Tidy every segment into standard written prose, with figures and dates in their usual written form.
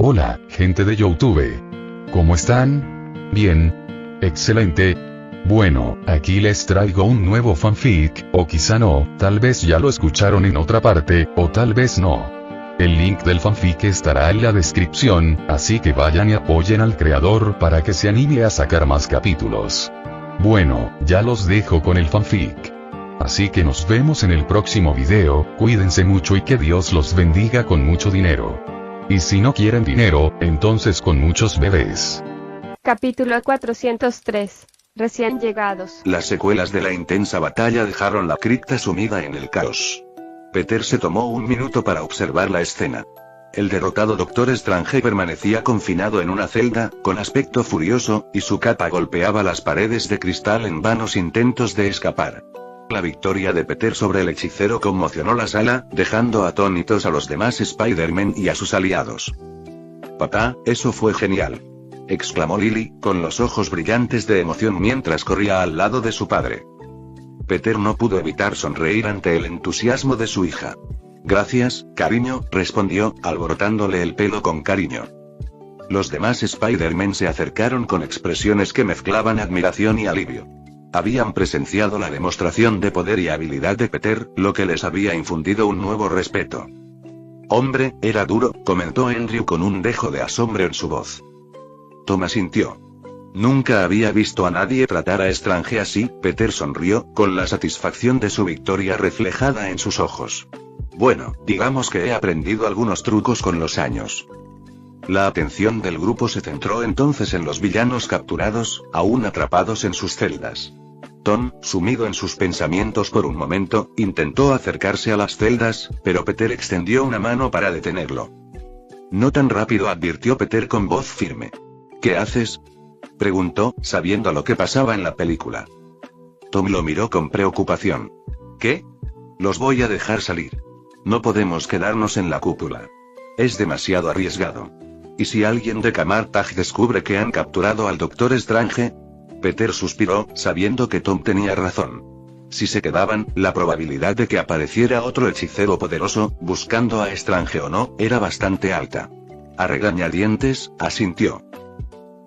Hola, gente de YouTube. ¿Cómo están? Bien. Excelente. Bueno, aquí les traigo un nuevo fanfic, o quizá no, tal vez ya lo escucharon en otra parte, o tal vez no. El link del fanfic estará en la descripción, así que vayan y apoyen al creador para que se anime a sacar más capítulos. Bueno, ya los dejo con el fanfic. Así que nos vemos en el próximo video, cuídense mucho y que Dios los bendiga con mucho dinero. Y si no quieren dinero, entonces con muchos bebés. Capítulo 403. Recién llegados. Las secuelas de la intensa batalla dejaron la cripta sumida en el caos. Peter se tomó un minuto para observar la escena. El derrotado Doctor Strange permanecía confinado en una celda, con aspecto furioso, y su capa golpeaba las paredes de cristal en vanos intentos de escapar. La victoria de Peter sobre el hechicero conmocionó la sala, dejando atónitos a los demás Spider-Man y a sus aliados. «Papá, eso fue genial», exclamó Lily, con los ojos brillantes de emoción mientras corría al lado de su padre. Peter no pudo evitar sonreír ante el entusiasmo de su hija. «Gracias, cariño», respondió, alborotándole el pelo con cariño. Los demás Spider-Man se acercaron con expresiones que mezclaban admiración y alivio. Habían presenciado la demostración de poder y habilidad de Peter, lo que les había infundido un nuevo respeto. «Hombre, era duro», comentó Andrew con un dejo de asombro en su voz. Tom asintió. Nunca había visto a nadie tratar a Strange así. Peter sonrió, con la satisfacción de su victoria reflejada en sus ojos. «Bueno, digamos que he aprendido algunos trucos con los años». La atención del grupo se centró entonces en los villanos capturados, aún atrapados en sus celdas. Tom, sumido en sus pensamientos por un momento, intentó acercarse a las celdas, pero Peter extendió una mano para detenerlo. «No tan rápido», advirtió Peter con voz firme. «¿Qué haces?», preguntó, sabiendo lo que pasaba en la película. Tom lo miró con preocupación. «¿Qué? Los voy a dejar salir. No podemos quedarnos en la cúpula. Es demasiado arriesgado. ¿Y si alguien de Camartag descubre que han capturado al Doctor Strange?» Peter suspiró, sabiendo que Tom tenía razón. Si se quedaban, la probabilidad de que apareciera otro hechicero poderoso, buscando a Strange o no, era bastante alta. A regañadientes, asintió.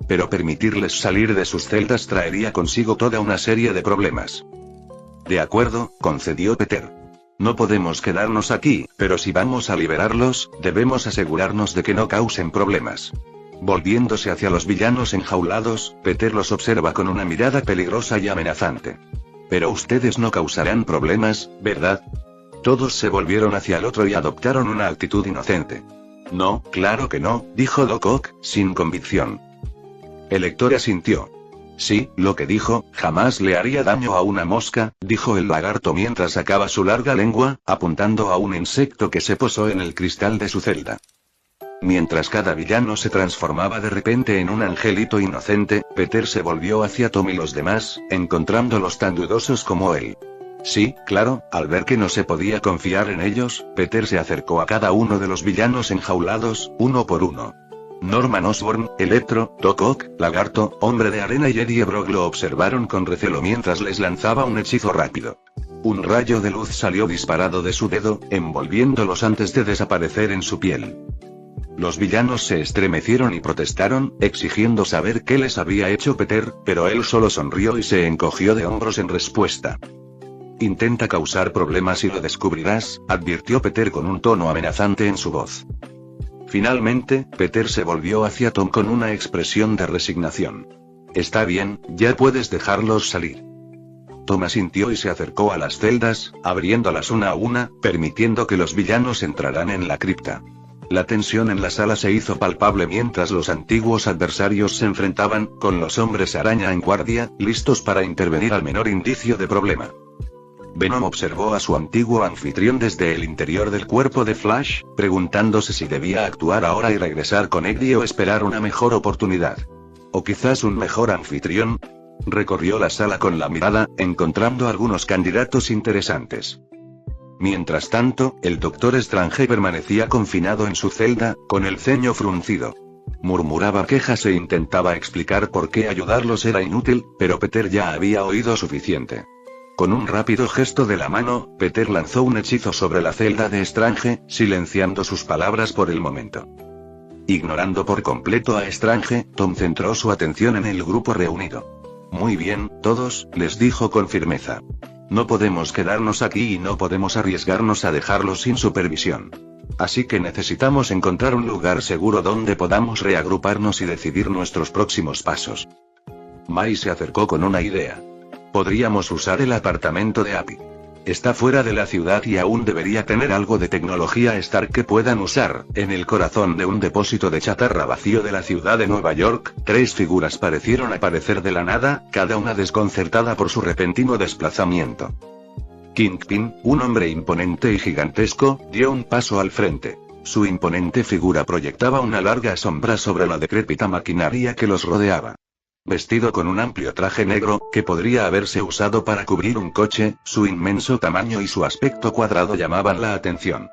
Pero permitirles salir de sus celdas traería consigo toda una serie de problemas. «De acuerdo», concedió Peter. «No podemos quedarnos aquí, pero si vamos a liberarlos, debemos asegurarnos de que no causen problemas». Volviéndose hacia los villanos enjaulados, Peter los observa con una mirada peligrosa y amenazante. «Pero ustedes no causarán problemas, ¿verdad?». Todos se volvieron hacia el otro y adoptaron una actitud inocente. «No, claro que no», dijo Doc Ock, sin convicción. El lector asintió. «Sí, lo que dijo, jamás le haría daño a una mosca», dijo el lagarto mientras sacaba su larga lengua, apuntando a un insecto que se posó en el cristal de su celda. Mientras cada villano se transformaba de repente en un angelito inocente, Peter se volvió hacia Tom y los demás, encontrándolos tan dudosos como él. Sí, claro, al ver que no se podía confiar en ellos, Peter se acercó a cada uno de los villanos enjaulados, uno por uno. Norman Osborn, Electro, Doc Ock, Lagarto, Hombre de Arena y Eddie Brock lo observaron con recelo mientras les lanzaba un hechizo rápido. Un rayo de luz salió disparado de su dedo, envolviéndolos antes de desaparecer en su piel. Los villanos se estremecieron y protestaron, exigiendo saber qué les había hecho Peter, pero él solo sonrió y se encogió de hombros en respuesta. «Intenta causar problemas y lo descubrirás», advirtió Peter con un tono amenazante en su voz. Finalmente, Peter se volvió hacia Tom con una expresión de resignación. «Está bien, ya puedes dejarlos salir». Tom asintió y se acercó a las celdas, abriéndolas una a una, permitiendo que los villanos entraran en la cripta. La tensión en la sala se hizo palpable mientras los antiguos adversarios se enfrentaban, con los hombres araña en guardia, listos para intervenir al menor indicio de problema. Venom observó a su antiguo anfitrión desde el interior del cuerpo de Flash, preguntándose si debía actuar ahora y regresar con Eddie o esperar una mejor oportunidad. O quizás un mejor anfitrión. Recorrió la sala con la mirada, encontrando algunos candidatos interesantes. Mientras tanto, el Doctor Strange permanecía confinado en su celda, con el ceño fruncido. Murmuraba quejas e intentaba explicar por qué ayudarlos era inútil, pero Peter ya había oído suficiente. Con un rápido gesto de la mano, Peter lanzó un hechizo sobre la celda de Strange, silenciando sus palabras por el momento. Ignorando por completo a Strange, Tom centró su atención en el grupo reunido. Muy bien, todos, les dijo con firmeza. No podemos quedarnos aquí y no podemos arriesgarnos a dejarlos sin supervisión. Así que necesitamos encontrar un lugar seguro donde podamos reagruparnos y decidir nuestros próximos pasos. Mai se acercó con una idea. Podríamos usar el apartamento de Abby. Está fuera de la ciudad y aún debería tener algo de tecnología Stark que puedan usar. En el corazón de un depósito de chatarra vacío de la ciudad de Nueva York, 3 figuras parecieron aparecer de la nada, cada una desconcertada por su repentino desplazamiento. Kingpin, un hombre imponente y gigantesco, dio un paso al frente. Su imponente figura proyectaba una larga sombra sobre la decrépita maquinaria que los rodeaba. Vestido con un amplio traje negro, que podría haberse usado para cubrir un coche, su inmenso tamaño y su aspecto cuadrado llamaban la atención.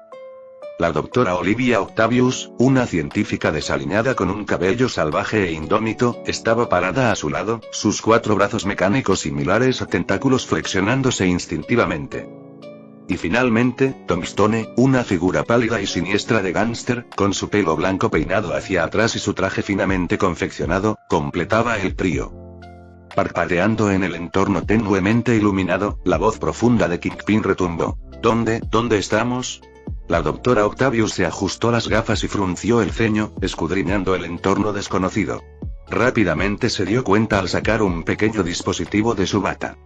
La doctora Olivia Octavius, una científica desaliñada con un cabello salvaje e indómito, estaba parada a su lado, sus 4 brazos mecánicos similares a tentáculos flexionándose instintivamente. Y finalmente, Tombstone, una figura pálida y siniestra de gángster, con su pelo blanco peinado hacia atrás y su traje finamente confeccionado, completaba el trío. Parpadeando en el entorno tenuemente iluminado, la voz profunda de Kingpin retumbó. ¿Dónde estamos? La doctora Octavius se ajustó las gafas y frunció el ceño, escudriñando el entorno desconocido. Rápidamente se dio cuenta al sacar un pequeño dispositivo de su bata.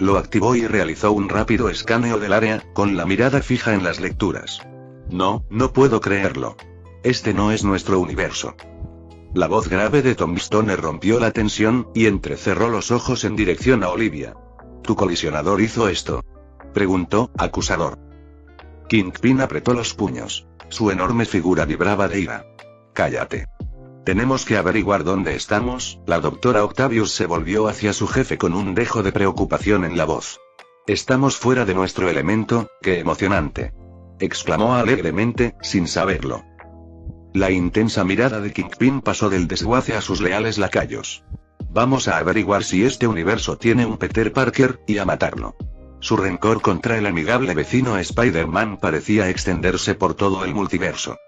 Lo activó y realizó un rápido escaneo del área, con la mirada fija en las lecturas. No puedo creerlo. Este no es nuestro universo. La voz grave de Tombstone rompió la tensión, y entrecerró los ojos en dirección a Olivia. ¿Tu colisionador hizo esto?, preguntó, acusador. Kingpin apretó los puños. Su enorme figura vibraba de ira. Cállate. Tenemos que averiguar dónde estamos. La doctora Octavius se volvió hacia su jefe con un dejo de preocupación en la voz. Estamos fuera de nuestro elemento, ¡qué emocionante!, exclamó alegremente, sin saberlo. La intensa mirada de Kingpin pasó del desguace a sus leales lacayos. Vamos a averiguar si este universo tiene un Peter Parker, y a matarlo. Su rencor contra el amigable vecino Spider-Man parecía extenderse por todo el multiverso.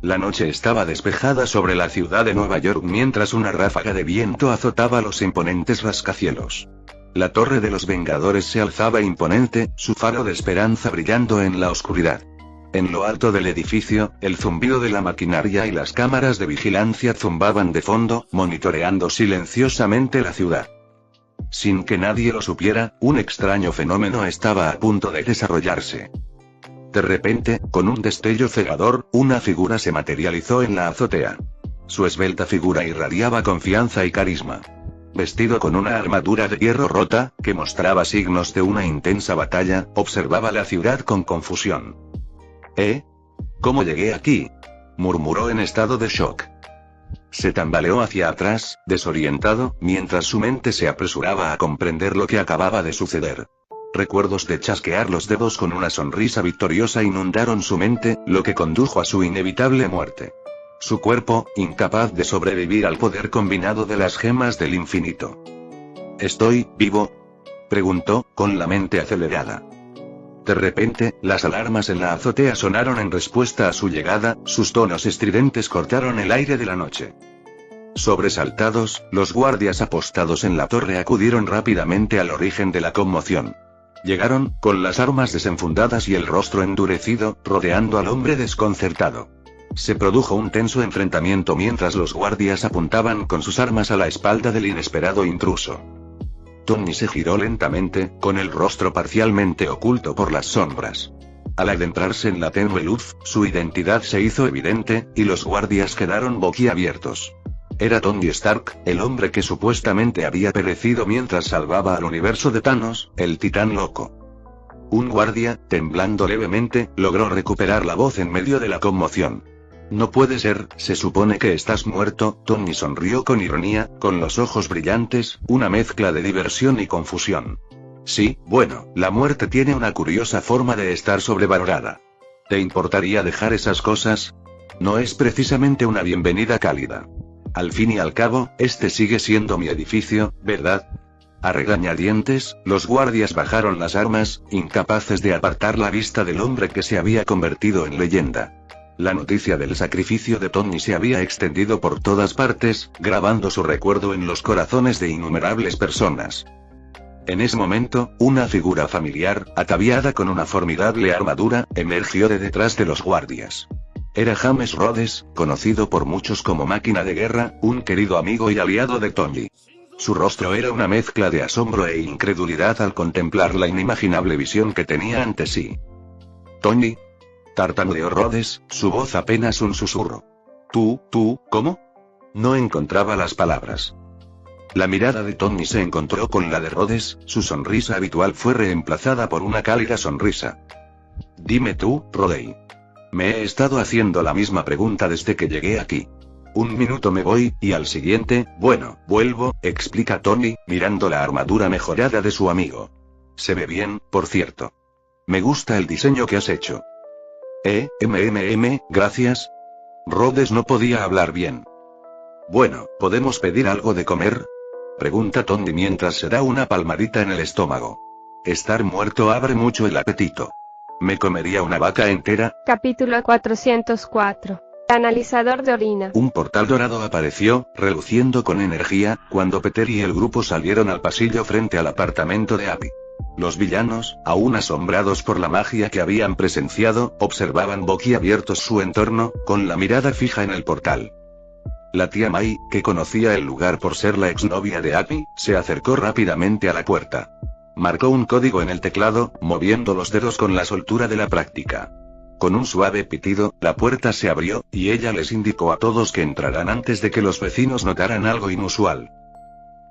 La noche estaba despejada sobre la ciudad de Nueva York mientras una ráfaga de viento azotaba los imponentes rascacielos. La Torre de los Vengadores se alzaba imponente, su faro de esperanza brillando en la oscuridad. En lo alto del edificio, el zumbido de la maquinaria y las cámaras de vigilancia zumbaban de fondo, monitoreando silenciosamente la ciudad. Sin que nadie lo supiera, un extraño fenómeno estaba a punto de desarrollarse. De repente, con un destello cegador, una figura se materializó en la azotea. Su esbelta figura irradiaba confianza y carisma. Vestido con una armadura de hierro rota, que mostraba signos de una intensa batalla, observaba la ciudad con confusión. ¿Cómo llegué aquí?, murmuró en estado de shock. Se tambaleó hacia atrás, desorientado, mientras su mente se apresuraba a comprender lo que acababa de suceder. Recuerdos de chasquear los dedos con una sonrisa victoriosa inundaron su mente, lo que condujo a su inevitable muerte. Su cuerpo, incapaz de sobrevivir al poder combinado de las gemas del infinito. ¿Estoy vivo?, preguntó, con la mente acelerada. De repente, las alarmas en la azotea sonaron en respuesta a su llegada, sus tonos estridentes cortaron el aire de la noche. Sobresaltados, los guardias apostados en la torre acudieron rápidamente al origen de la conmoción. Llegaron, con las armas desenfundadas y el rostro endurecido, rodeando al hombre desconcertado. Se produjo un tenso enfrentamiento mientras los guardias apuntaban con sus armas a la espalda del inesperado intruso. Tony se giró lentamente, con el rostro parcialmente oculto por las sombras. Al adentrarse en la tenue luz, su identidad se hizo evidente, y los guardias quedaron boquiabiertos. Era Tony Stark, el hombre que supuestamente había perecido mientras salvaba al universo de Thanos, el titán loco. Un guardia, temblando levemente, logró recuperar la voz en medio de la conmoción. No puede ser, se supone que estás muerto. Tony sonrió con ironía, con los ojos brillantes, una mezcla de diversión y confusión. Sí, bueno, la muerte tiene una curiosa forma de estar sobrevalorada. ¿Te importaría dejar esas cosas? No es precisamente una bienvenida cálida. Al fin y al cabo, este sigue siendo mi edificio, ¿verdad? A regañadientes, los guardias bajaron las armas, incapaces de apartar la vista del hombre que se había convertido en leyenda. La noticia del sacrificio de Tony se había extendido por todas partes, grabando su recuerdo en los corazones de innumerables personas. En ese momento, una figura familiar, ataviada con una formidable armadura, emergió de detrás de los guardias. Era James Rhodes, conocido por muchos como Máquina de Guerra, un querido amigo y aliado de Tony. Su rostro era una mezcla de asombro e incredulidad al contemplar la inimaginable visión que tenía ante sí. «Tony», tartamudeó Rhodes, su voz apenas un susurro. ¿Cómo? No encontraba las palabras. La mirada de Tony se encontró con la de Rhodes, su sonrisa habitual fue reemplazada por una cálida sonrisa. «Dime tú, Rhodey. Me he estado haciendo la misma pregunta desde que llegué aquí. Un minuto me voy, y al siguiente, bueno, vuelvo», explica Tony, mirando la armadura mejorada de su amigo. «Se ve bien, por cierto. Me gusta el diseño que has hecho». Gracias». Rhodes no podía hablar bien. «Bueno, ¿podemos pedir algo de comer?», pregunta Tony mientras se da una palmadita en el estómago. Estar muerto abre mucho el apetito. Me comería una vaca entera. Capítulo 404. Analizador de orina. Un portal dorado apareció, reluciendo con energía, cuando Peter y el grupo salieron al pasillo frente al apartamento de Abby. Los villanos, aún asombrados por la magia que habían presenciado, observaban boquiabiertos su entorno, con la mirada fija en el portal. La tía May, que conocía el lugar por ser la exnovia de Abby, se acercó rápidamente a la puerta. Marcó un código en el teclado, moviendo los dedos con la soltura de la práctica. Con un suave pitido, la puerta se abrió, y ella les indicó a todos que entraran antes de que los vecinos notaran algo inusual.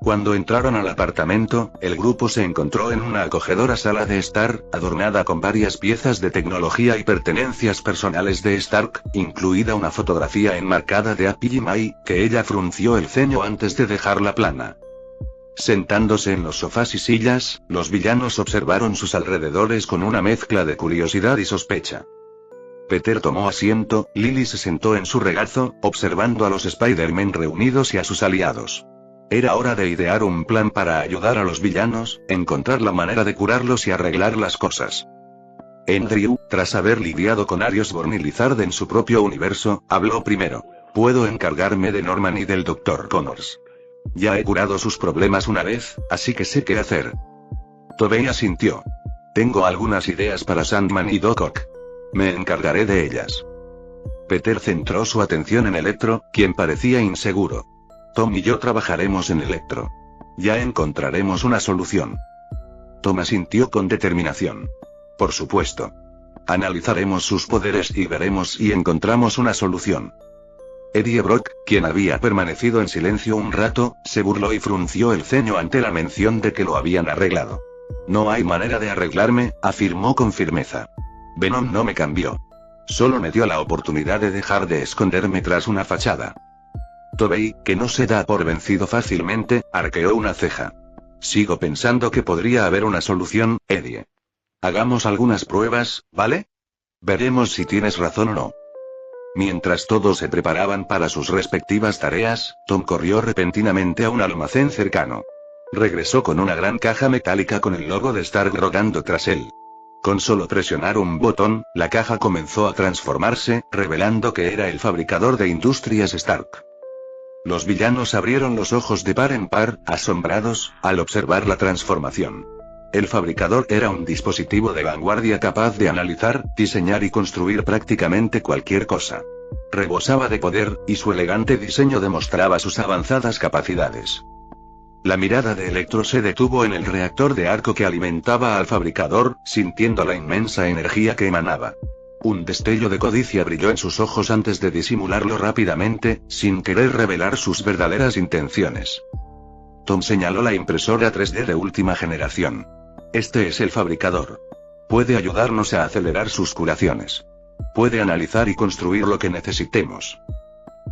Cuando entraron al apartamento, el grupo se encontró en una acogedora sala de estar, adornada con varias piezas de tecnología y pertenencias personales de Stark, incluida una fotografía enmarcada de Abby y May, que ella frunció el ceño antes de dejarla plana. Sentándose en los sofás y sillas, los villanos observaron sus alrededores con una mezcla de curiosidad y sospecha. Peter tomó asiento, Lily se sentó en su regazo, observando a los Spider-Man reunidos y a sus aliados. Era hora de idear un plan para ayudar a los villanos, encontrar la manera de curarlos y arreglar las cosas. Andrew, tras haber lidiado con Osborn y Lizard en su propio universo, habló primero. «Puedo encargarme de Norman y del Dr. Connors. Ya he curado sus problemas una vez, así que sé qué hacer». Tobey asintió. «Tengo algunas ideas para Sandman y Doc Ock. Me encargaré de ellas». Peter centró su atención en Electro, quien parecía inseguro. «Tom y yo trabajaremos en Electro. Ya encontraremos una solución». Tom asintió con determinación. «Por supuesto. Analizaremos sus poderes y veremos si encontramos una solución». Eddie Brock, quien había permanecido en silencio un rato, se burló y frunció el ceño ante la mención de que lo habían arreglado. «No hay manera de arreglarme», afirmó con firmeza. «Venom no me cambió. Solo me dio la oportunidad de dejar de esconderme tras una fachada». Tobey, que no se da por vencido fácilmente, arqueó una ceja. «Sigo pensando que podría haber una solución, Eddie. Hagamos algunas pruebas, ¿vale? Veremos si tienes razón o no». Mientras todos se preparaban para sus respectivas tareas, Tom corrió repentinamente a un almacén cercano. Regresó con una gran caja metálica con el logo de Stark rodando tras él. Con solo presionar un botón, la caja comenzó a transformarse, revelando que era el fabricador de Industrias Stark. Los villanos abrieron los ojos de par en par, asombrados, al observar la transformación. El fabricador era un dispositivo de vanguardia capaz de analizar, diseñar y construir prácticamente cualquier cosa. Rebosaba de poder, y su elegante diseño demostraba sus avanzadas capacidades. La mirada de Electro se detuvo en el reactor de arco que alimentaba al fabricador, sintiendo la inmensa energía que emanaba. Un destello de codicia brilló en sus ojos antes de disimularlo rápidamente, sin querer revelar sus verdaderas intenciones. Tom señaló la impresora 3D de última generación. «Este es el fabricador. Puede ayudarnos a acelerar sus curaciones. Puede analizar y construir lo que necesitemos».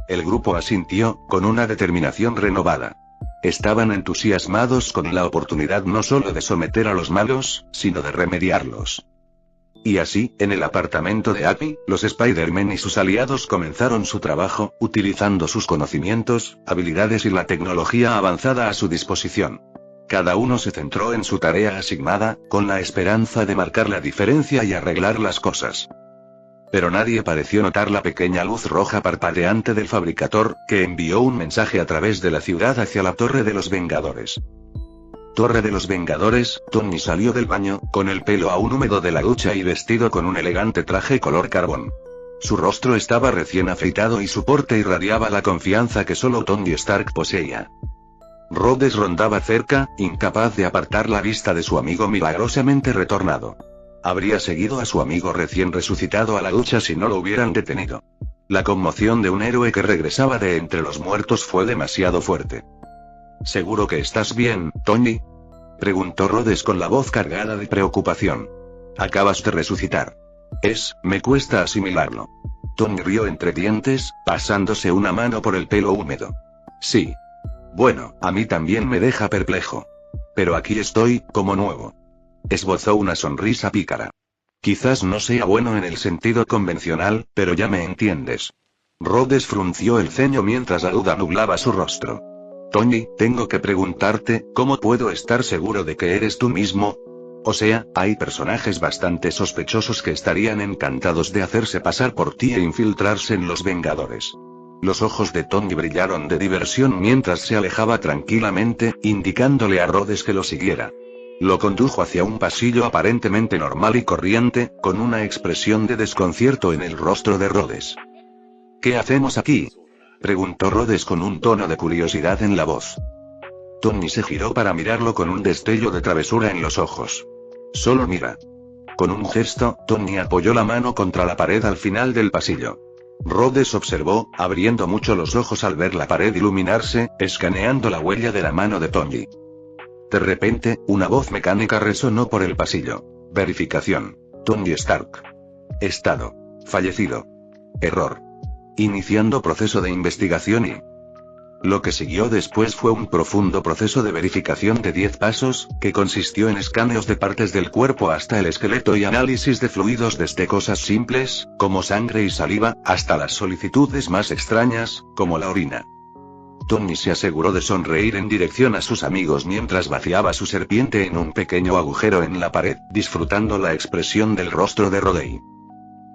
El grupo asintió, con una determinación renovada. Estaban entusiasmados con la oportunidad no solo de someter a los malos, sino de remediarlos. Y así, en el apartamento de Abby, los Spider-Man y sus aliados comenzaron su trabajo, utilizando sus conocimientos, habilidades y la tecnología avanzada a su disposición. Cada uno se centró en su tarea asignada, con la esperanza de marcar la diferencia y arreglar las cosas. Pero nadie pareció notar la pequeña luz roja parpadeante del fabricador, que envió un mensaje a través de la ciudad hacia la Torre de los Vengadores. Torre de los Vengadores, Tony salió del baño, con el pelo aún húmedo de la ducha y vestido con un elegante traje color carbón. Su rostro estaba recién afeitado y su porte irradiaba la confianza que solo Tony Stark poseía. Rhodes rondaba cerca, incapaz de apartar la vista de su amigo milagrosamente retornado. Habría seguido a su amigo recién resucitado a la ducha si no lo hubieran detenido. La conmoción de un héroe que regresaba de entre los muertos fue demasiado fuerte. ¿Seguro que estás bien, Tony?, preguntó Rhodes con la voz cargada de preocupación. Acabas de resucitar. Me cuesta asimilarlo. Tony rió entre dientes, pasándose una mano por el pelo húmedo. Sí. Bueno, a mí también me deja perplejo. Pero aquí estoy, como nuevo. Esbozó una sonrisa pícara. Quizás no sea bueno en el sentido convencional, pero ya me entiendes. Rhodes frunció el ceño mientras la duda nublaba su rostro. Tony, tengo que preguntarte, ¿cómo puedo estar seguro de que eres tú mismo? O sea, hay personajes bastante sospechosos que estarían encantados de hacerse pasar por ti e infiltrarse en los Vengadores. Los ojos de Tony brillaron de diversión mientras se alejaba tranquilamente, indicándole a Rhodes que lo siguiera. Lo condujo hacia un pasillo aparentemente normal y corriente, con una expresión de desconcierto en el rostro de Rhodes. ¿Qué hacemos aquí?, preguntó Rhodes con un tono de curiosidad en la voz. Tony se giró para mirarlo con un destello de travesura en los ojos. Solo mira. Con un gesto, Tony apoyó la mano contra la pared al final del pasillo. Rhodes observó, abriendo mucho los ojos al ver la pared iluminarse, escaneando la huella de la mano de Tony. De repente, una voz mecánica resonó por el pasillo. Verificación. Tony Stark. Estado. Fallecido. Error. Iniciando proceso de investigación y... Lo que siguió después fue un profundo proceso de verificación de 10 pasos, que consistió en escaneos de partes del cuerpo hasta el esqueleto y análisis de fluidos desde cosas simples, como sangre y saliva, hasta las solicitudes más extrañas, como la orina. Tony se aseguró de sonreír en dirección a sus amigos mientras vaciaba su serpiente en un pequeño agujero en la pared, disfrutando la expresión del rostro de Rhodey.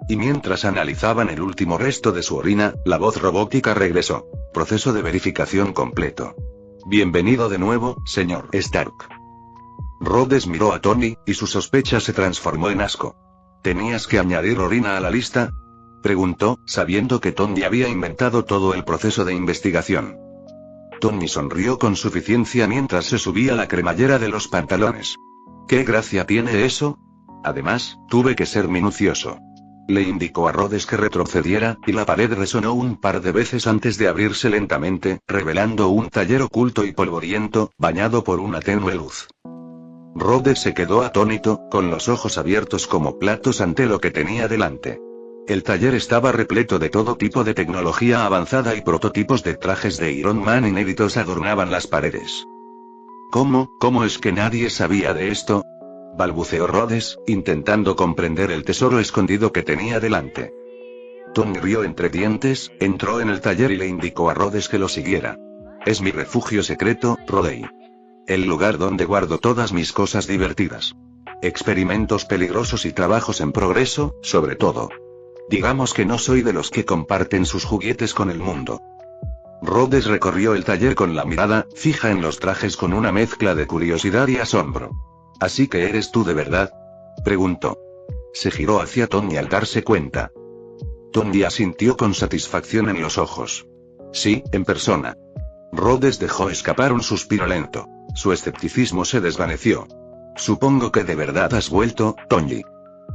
Y mientras analizaban el último resto de su orina, la voz robótica regresó. Proceso de verificación completo. Bienvenido de nuevo, señor Stark. Rhodes miró a Tony, y su sospecha se transformó en asco. ¿Tenías que añadir orina a la lista?, preguntó, sabiendo que Tony había inventado todo el proceso de investigación. Tony sonrió con suficiencia mientras se subía la cremallera de los pantalones. ¿Qué gracia tiene eso? Además, tuve que ser minucioso. Le indicó a Rhodes que retrocediera, y la pared resonó un par de veces antes de abrirse lentamente, revelando un taller oculto y polvoriento, bañado por una tenue luz. Rhodes se quedó atónito, con los ojos abiertos como platos ante lo que tenía delante. El taller estaba repleto de todo tipo de tecnología avanzada y prototipos de trajes de Iron Man inéditos adornaban las paredes. ¿Cómo es que nadie sabía de esto?, balbuceó Rhodes, intentando comprender el tesoro escondido que tenía delante. Tony rió entre dientes, entró en el taller y le indicó a Rhodes que lo siguiera. Es mi refugio secreto, Rhodey. El lugar donde guardo todas mis cosas divertidas. Experimentos peligrosos y trabajos en progreso, sobre todo. Digamos que no soy de los que comparten sus juguetes con el mundo. Rhodes recorrió el taller con la mirada fija en los trajes con una mezcla de curiosidad y asombro. ¿Así que eres tú de verdad?, preguntó. Se giró hacia Tony al darse cuenta. Tony asintió con satisfacción en los ojos. Sí, en persona. Rhodes dejó escapar un suspiro lento. Su escepticismo se desvaneció. Supongo que de verdad has vuelto, Tony.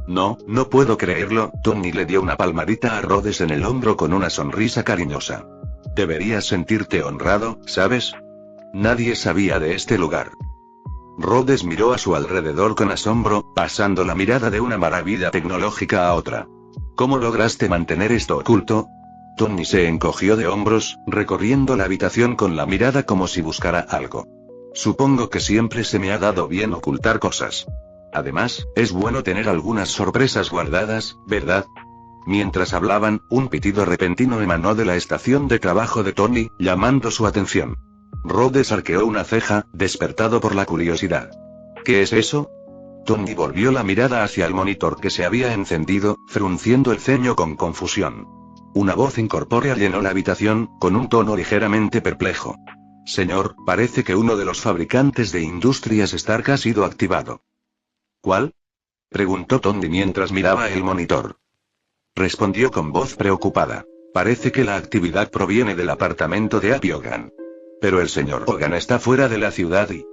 No puedo creerlo. Tony le dio una palmadita a Rhodes en el hombro con una sonrisa cariñosa. Deberías sentirte honrado, ¿sabes? Nadie sabía de este lugar. Rhodes miró a su alrededor con asombro, pasando la mirada de una maravilla tecnológica a otra. ¿Cómo lograste mantener esto oculto? Tony se encogió de hombros, recorriendo la habitación con la mirada como si buscara algo. Supongo que siempre se me ha dado bien ocultar cosas. Además, es bueno tener algunas sorpresas guardadas, ¿verdad? Mientras hablaban, un pitido repentino emanó de la estación de trabajo de Tony, llamando su atención. Rhodes arqueó una ceja, despertado por la curiosidad. ¿Qué es eso?, Tony volvió la mirada hacia el monitor que se había encendido, frunciendo el ceño con confusión. Una voz incorpórea llenó la habitación, con un tono ligeramente perplejo. Señor, parece que uno de los fabricantes de Industrias Stark ha sido activado. ¿Cuál? Preguntó Tony mientras miraba el monitor. Respondió con voz preocupada. Parece que la actividad proviene del apartamento de Abby Hogan. Pero el señor Hogan está fuera de la ciudad y...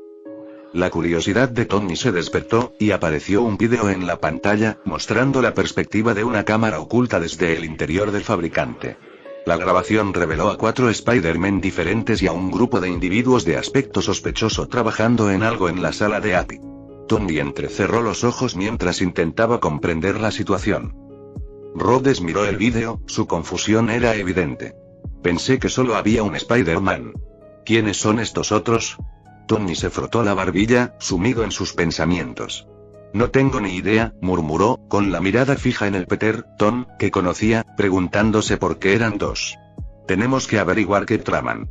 La curiosidad de Tony se despertó, y apareció un vídeo en la pantalla, mostrando la perspectiva de una cámara oculta desde el interior del fabricante. La grabación reveló a 4 Spider-Man diferentes y a un grupo de individuos de aspecto sospechoso trabajando en algo en la sala de Abby. Tony entrecerró los ojos mientras intentaba comprender la situación. Rhodes miró el vídeo, su confusión era evidente. Pensé que solo había un Spider-Man. ¿Quiénes son estos otros? Tony se frotó la barbilla, sumido en sus pensamientos. No tengo ni idea, murmuró, con la mirada fija en el Peter Ton, que conocía, preguntándose por qué eran 2. Tenemos que averiguar qué traman.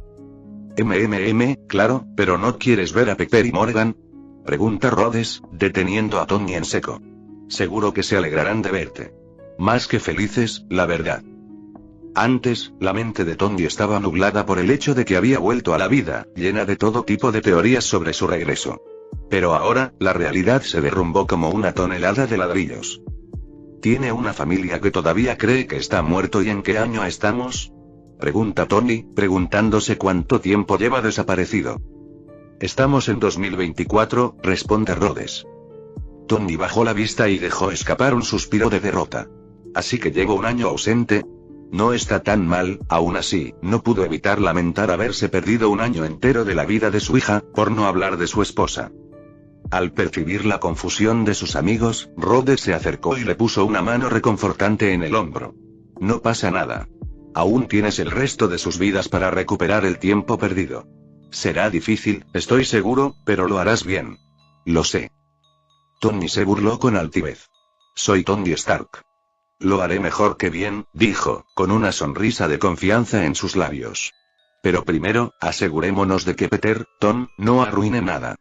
Claro, pero ¿no quieres ver a Pepper y Morgan? Pregunta Rhodes, deteniendo a Tony en seco. Seguro que se alegrarán de verte. Más que felices, la verdad. Antes, la mente de Tony estaba nublada por el hecho de que había vuelto a la vida, llena de todo tipo de teorías sobre su regreso. Pero ahora, la realidad se derrumbó como una tonelada de ladrillos. ¿Tiene una familia que todavía cree que está muerto y en qué año estamos? Pregunta Tony, preguntándose cuánto tiempo lleva desaparecido. Estamos en 2024, responde Rhodes. Tony bajó la vista y dejó escapar un suspiro de derrota. Así que llevo un año ausente. No está tan mal, aún así, no pudo evitar lamentar haberse perdido un año entero de la vida de su hija, por no hablar de su esposa. Al percibir la confusión de sus amigos, Rhodes se acercó y le puso una mano reconfortante en el hombro. No pasa nada. Aún tienes el resto de sus vidas para recuperar el tiempo perdido. Será difícil, estoy seguro, pero lo harás bien. Lo sé. Tony se burló con altivez. Soy Tony Stark. Lo haré mejor que bien, dijo, con una sonrisa de confianza en sus labios. Pero primero, asegurémonos de que Peter Ton no arruine nada.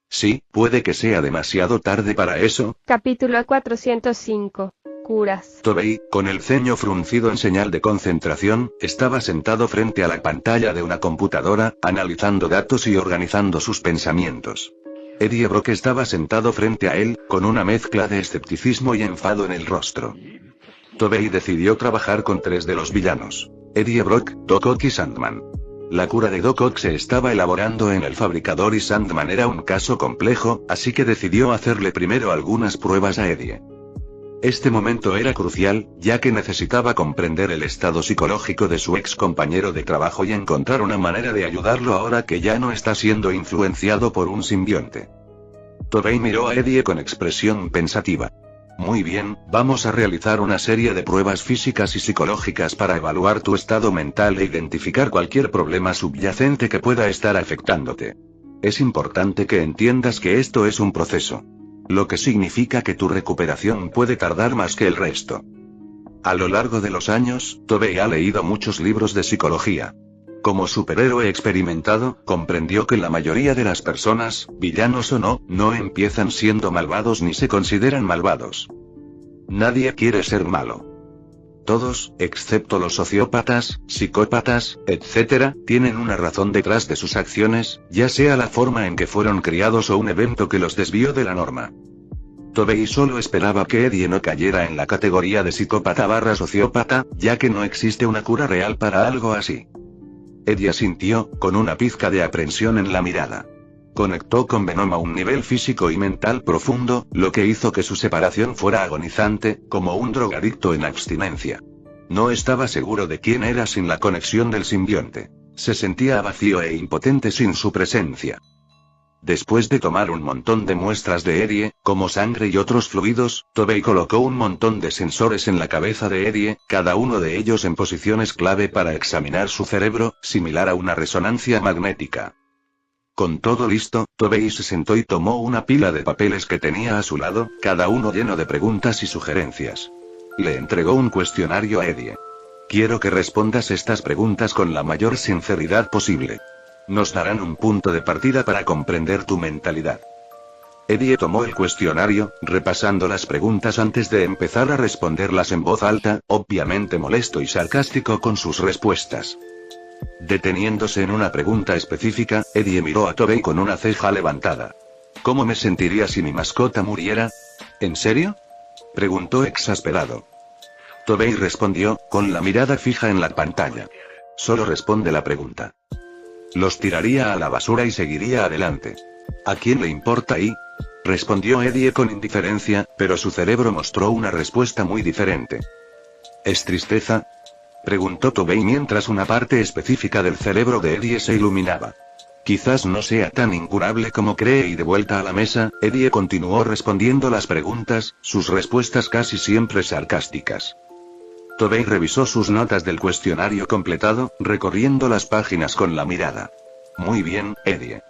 Sí, puede que sea demasiado tarde para eso. Capítulo 405. Curas. Tobey, con el ceño fruncido en señal de concentración, estaba sentado frente a la pantalla de una computadora, analizando datos y organizando sus pensamientos. Eddie Brock estaba sentado frente a él, con una mezcla de escepticismo y enfado en el rostro. Tobey decidió trabajar con 3 de los villanos: Eddie Brock, Doc Ock y Sandman. La cura de Doc Ock se estaba elaborando en el fabricador y Sandman era un caso complejo, así que decidió hacerle primero algunas pruebas a Eddie. Este momento era crucial, ya que necesitaba comprender el estado psicológico de su ex compañero de trabajo y encontrar una manera de ayudarlo ahora que ya no está siendo influenciado por un simbionte. Tobey miró a Eddie con expresión pensativa. Muy bien, vamos a realizar una serie de pruebas físicas y psicológicas para evaluar tu estado mental e identificar cualquier problema subyacente que pueda estar afectándote. Es importante que entiendas que esto es un proceso. Lo que significa que tu recuperación puede tardar más que el resto. A lo largo de los años, Tobey ha leído muchos libros de psicología. Como superhéroe experimentado, comprendió que la mayoría de las personas, villanos o no, no empiezan siendo malvados ni se consideran malvados. Nadie quiere ser malo. Todos, excepto los sociópatas, psicópatas, etc., tienen una razón detrás de sus acciones, ya sea la forma en que fueron criados o un evento que los desvió de la norma. Tobey solo esperaba que Eddie no cayera en la categoría de psicópata/sociópata, ya que no existe una cura real para algo así. Eddie asintió, con una pizca de aprensión en la mirada. Conectó con Venom a un nivel físico y mental profundo, lo que hizo que su separación fuera agonizante, como un drogadicto en abstinencia. No estaba seguro de quién era sin la conexión del simbionte. Se sentía vacío e impotente sin su presencia. Después de tomar un montón de muestras de Eddie, como sangre y otros fluidos, Tobey colocó un montón de sensores en la cabeza de Eddie, cada uno de ellos en posiciones clave para examinar su cerebro, similar a una resonancia magnética. Con todo listo, Tobey se sentó y tomó una pila de papeles que tenía a su lado, cada uno lleno de preguntas y sugerencias. Le entregó un cuestionario a Eddie. Quiero que respondas estas preguntas con la mayor sinceridad posible. Nos darán un punto de partida para comprender tu mentalidad. Eddie tomó el cuestionario, repasando las preguntas antes de empezar a responderlas en voz alta, obviamente molesto y sarcástico con sus respuestas. Deteniéndose en una pregunta específica, Eddie miró a Tobey con una ceja levantada. ¿Cómo me sentiría si mi mascota muriera? ¿En serio?, preguntó exasperado. Tobey respondió, con la mirada fija en la pantalla. Solo responde la pregunta. Los tiraría a la basura y seguiría adelante. ¿A quién le importa ahí?, respondió Eddie con indiferencia, pero su cerebro mostró una respuesta muy diferente. ¿Es tristeza?, preguntó Tobey mientras una parte específica del cerebro de Eddie se iluminaba. Quizás no sea tan incurable como cree, y de vuelta a la mesa, Eddie continuó respondiendo las preguntas, sus respuestas casi siempre sarcásticas. Tobey revisó sus notas del cuestionario completado, recorriendo las páginas con la mirada. Muy bien, Eddie.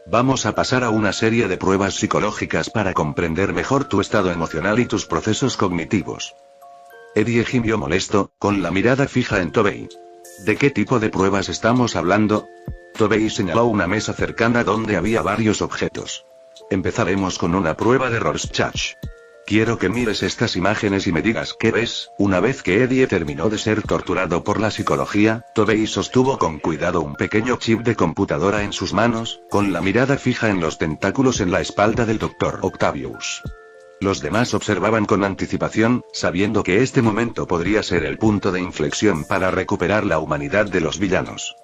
Vamos a pasar a una serie de pruebas psicológicas para comprender mejor tu estado emocional y tus procesos cognitivos. Eddie gimió molesto, con la mirada fija en Tobey. ¿De qué tipo de pruebas estamos hablando? Tobey señaló una mesa cercana donde había varios objetos. Empezaremos con una prueba de Rorschach. Quiero que mires estas imágenes y me digas qué ves. Una vez que Eddie terminó de ser torturado por la psicología, Tobey sostuvo con cuidado un pequeño chip de computadora en sus manos, con la mirada fija en los tentáculos en la espalda del Dr. Octavius. Los demás observaban con anticipación, sabiendo que este momento podría ser el punto de inflexión para recuperar la humanidad de los villanos.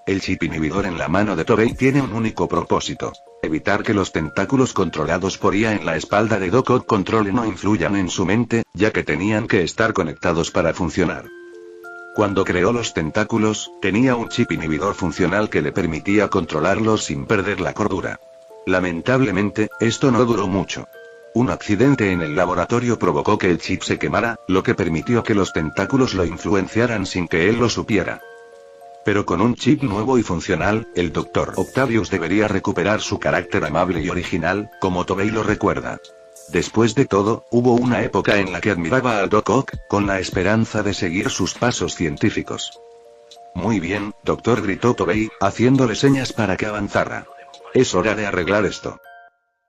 El chip inhibidor en la mano de Tobey tiene un único propósito: evitar que los tentáculos controlados por IA en la espalda de Doc Ock controle no influyan en su mente, ya que tenían que estar conectados para funcionar. Cuando creó los tentáculos, tenía un chip inhibidor funcional que le permitía controlarlos sin perder la cordura. Lamentablemente, esto no duró mucho. Un accidente en el laboratorio provocó que el chip se quemara, lo que permitió que los tentáculos lo influenciaran sin que él lo supiera. Pero con un chip nuevo y funcional, el Dr. Octavius debería recuperar su carácter amable y original, como Tobey lo recuerda. Después de todo, hubo una época en la que admiraba al Doc Ock, con la esperanza de seguir sus pasos científicos. Muy bien, doctor, gritó Tobey, haciéndole señas para que avanzara. Es hora de arreglar esto.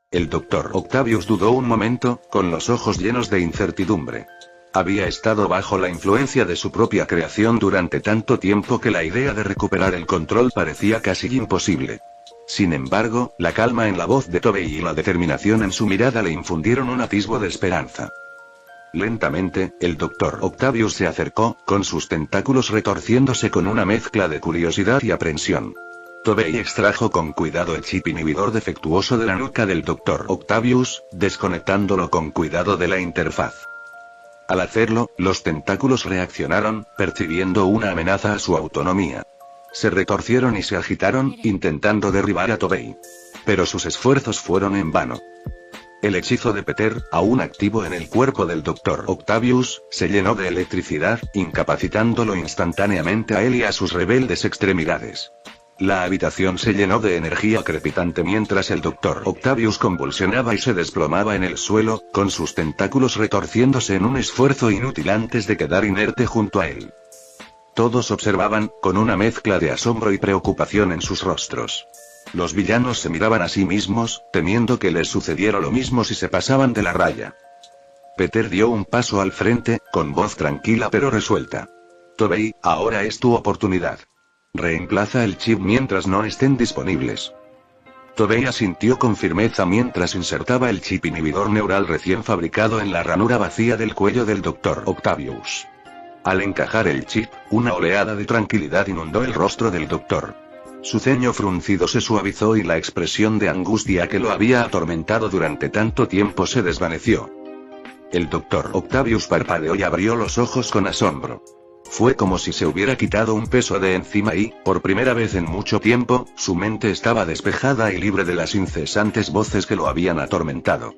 El Dr. Octavius dudó un momento, con los ojos llenos de incertidumbre. Había estado bajo la influencia de su propia creación durante tanto tiempo que la idea de recuperar el control parecía casi imposible. Sin embargo, la calma en la voz de Tobey y la determinación en su mirada le infundieron un atisbo de esperanza. Lentamente, el Dr. Octavius se acercó, con sus tentáculos retorciéndose con una mezcla de curiosidad y aprensión. Tobey extrajo con cuidado el chip inhibidor defectuoso de la nuca del Dr. Octavius, desconectándolo con cuidado de la interfaz. Al hacerlo, los tentáculos reaccionaron, percibiendo una amenaza a su autonomía. Se retorcieron y se agitaron, intentando derribar a Tobey. Pero sus esfuerzos fueron en vano. El hechizo de Peter, aún activo en el cuerpo del Dr. Octavius, se llenó de electricidad, incapacitándolo instantáneamente a él y a sus rebeldes extremidades. La habitación se llenó de energía crepitante mientras el Dr. Octavius convulsionaba y se desplomaba en el suelo, con sus tentáculos retorciéndose en un esfuerzo inútil antes de quedar inerte junto a él. Todos observaban, con una mezcla de asombro y preocupación en sus rostros. Los villanos se miraban a sí mismos, temiendo que les sucediera lo mismo si se pasaban de la raya. Peter dio un paso al frente, con voz tranquila pero resuelta. Tobey, ahora es tu oportunidad. Reemplaza el chip mientras no estén disponibles. Tobey asintió con firmeza mientras insertaba el chip inhibidor neural recién fabricado en la ranura vacía del cuello del Dr. Octavius. Al encajar el chip, una oleada de tranquilidad inundó el rostro del doctor. Su ceño fruncido se suavizó y la expresión de angustia que lo había atormentado durante tanto tiempo se desvaneció. El Dr. Octavius parpadeó y abrió los ojos con asombro. Fue como si se hubiera quitado un peso de encima y, por primera vez en mucho tiempo, su mente estaba despejada y libre de las incesantes voces que lo habían atormentado.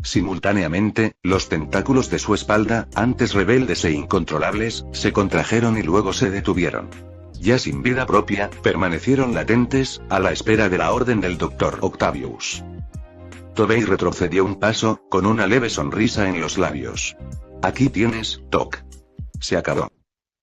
Simultáneamente, los tentáculos de su espalda, antes rebeldes e incontrolables, se contrajeron y luego se detuvieron. Ya sin vida propia, permanecieron latentes, a la espera de la orden del Dr. Octavius. Tobey retrocedió un paso, con una leve sonrisa en los labios. Aquí tienes, Doc. Se acabó.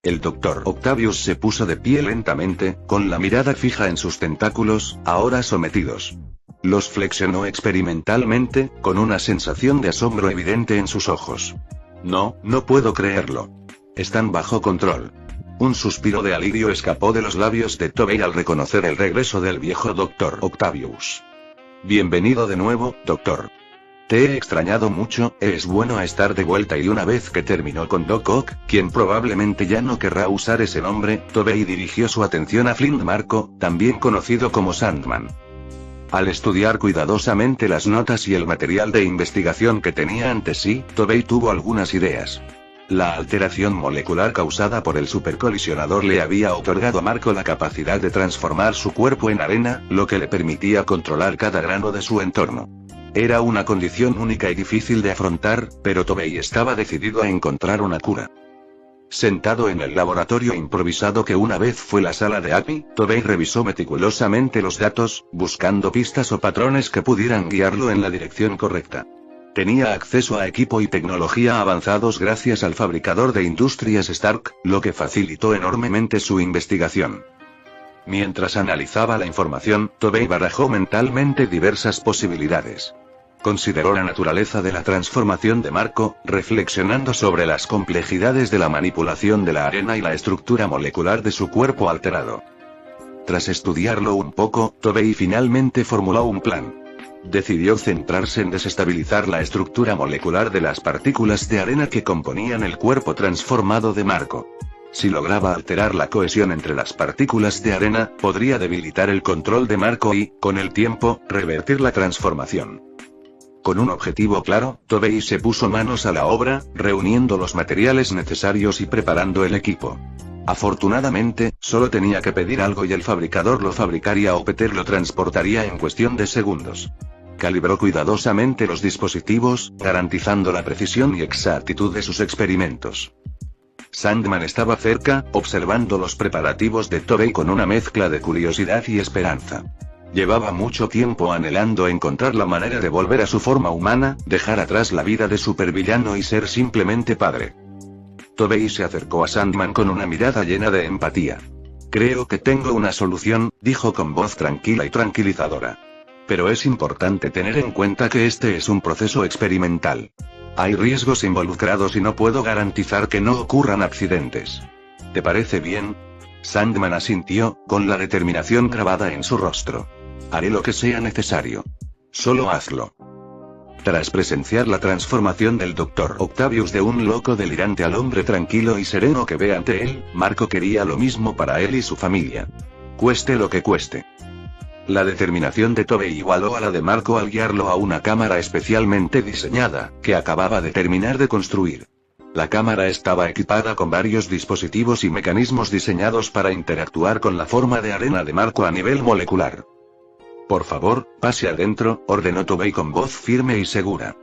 El Dr. Octavius se puso de pie lentamente, con la mirada fija en sus tentáculos, ahora sometidos. Los flexionó experimentalmente, con una sensación de asombro evidente en sus ojos. No puedo creerlo. Están bajo control. Un suspiro de alivio escapó de los labios de Tobey al reconocer el regreso del viejo Dr. Octavius. Bienvenido de nuevo, doctor. Te he extrañado mucho, es bueno estar de vuelta. Y una vez que terminó con Doc Ock, quien probablemente ya no querrá usar ese nombre, Tobey dirigió su atención a Flint Marko, también conocido como Sandman. Al estudiar cuidadosamente las notas y el material de investigación que tenía ante sí, Tobey tuvo algunas ideas. La alteración molecular causada por el supercolisionador le había otorgado a Marko la capacidad de transformar su cuerpo en arena, lo que le permitía controlar cada grano de su entorno. Era una condición única y difícil de afrontar, pero Tobey estaba decidido a encontrar una cura. Sentado en el laboratorio improvisado que una vez fue la sala de Acme, Tobey revisó meticulosamente los datos, buscando pistas o patrones que pudieran guiarlo en la dirección correcta. Tenía acceso a equipo y tecnología avanzados gracias al fabricador de industrias Stark, lo que facilitó enormemente su investigación. Mientras analizaba la información, Tobey barajó mentalmente diversas posibilidades. Consideró la naturaleza de la transformación de Marko, reflexionando sobre las complejidades de la manipulación de la arena y la estructura molecular de su cuerpo alterado. Tras estudiarlo un poco, Tobey finalmente formuló un plan. Decidió centrarse en desestabilizar la estructura molecular de las partículas de arena que componían el cuerpo transformado de Marko. Si lograba alterar la cohesión entre las partículas de arena, podría debilitar el control de Marko y, con el tiempo, revertir la transformación. Con un objetivo claro, Tobey se puso manos a la obra, reuniendo los materiales necesarios y preparando el equipo. Afortunadamente, solo tenía que pedir algo y el fabricador lo fabricaría o Peter lo transportaría en cuestión de segundos. Calibró cuidadosamente los dispositivos, garantizando la precisión y exactitud de sus experimentos. Sandman estaba cerca, observando los preparativos de Tobey con una mezcla de curiosidad y esperanza. Llevaba mucho tiempo anhelando encontrar la manera de volver a su forma humana, dejar atrás la vida de supervillano y ser simplemente padre. Tobey se acercó a Sandman con una mirada llena de empatía. Creo que tengo una solución, dijo con voz tranquila y tranquilizadora. Pero es importante tener en cuenta que este es un proceso experimental. Hay riesgos involucrados y no puedo garantizar que no ocurran accidentes. ¿Te parece bien? Sandman asintió, con la determinación grabada en su rostro. Haré lo que sea necesario. Solo hazlo. Tras presenciar la transformación del Dr. Octavius de un loco delirante al hombre tranquilo y sereno que ve ante él, Marko quería lo mismo para él y su familia. Cueste lo que cueste. La determinación de Tobey igualó a la de Marko al guiarlo a una cámara especialmente diseñada, que acababa de terminar de construir. La cámara estaba equipada con varios dispositivos y mecanismos diseñados para interactuar con la forma de arena de Marko a nivel molecular. Por favor, pase adentro, ordenó Tobey con voz firme y segura.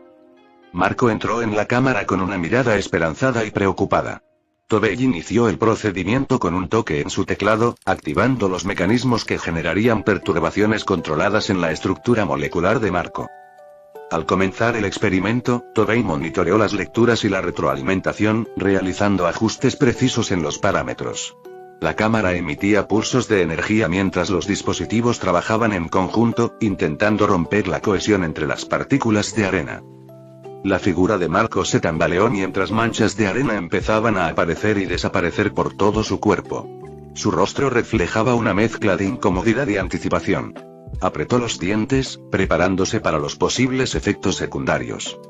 Marko entró en la cámara con una mirada esperanzada y preocupada. Tobey inició el procedimiento con un toque en su teclado, activando los mecanismos que generarían perturbaciones controladas en la estructura molecular de Marko. Al comenzar el experimento, Tobey monitoreó las lecturas y la retroalimentación, realizando ajustes precisos en los parámetros. La cámara emitía pulsos de energía mientras los dispositivos trabajaban en conjunto, intentando romper la cohesión entre las partículas de arena. La figura de Marko se tambaleó mientras manchas de arena empezaban a aparecer y desaparecer por todo su cuerpo. Su rostro reflejaba una mezcla de incomodidad y anticipación. Apretó los dientes, preparándose para los posibles efectos secundarios.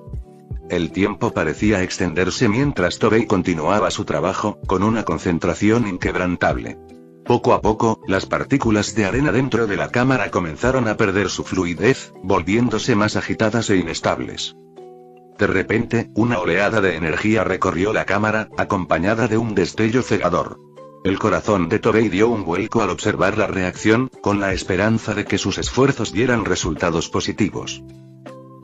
El tiempo parecía extenderse mientras Tobey continuaba su trabajo, con una concentración inquebrantable. Poco a poco, las partículas de arena dentro de la cámara comenzaron a perder su fluidez, volviéndose más agitadas e inestables. De repente, una oleada de energía recorrió la cámara, acompañada de un destello cegador. El corazón de Tobey dio un vuelco al observar la reacción, con la esperanza de que sus esfuerzos dieran resultados positivos.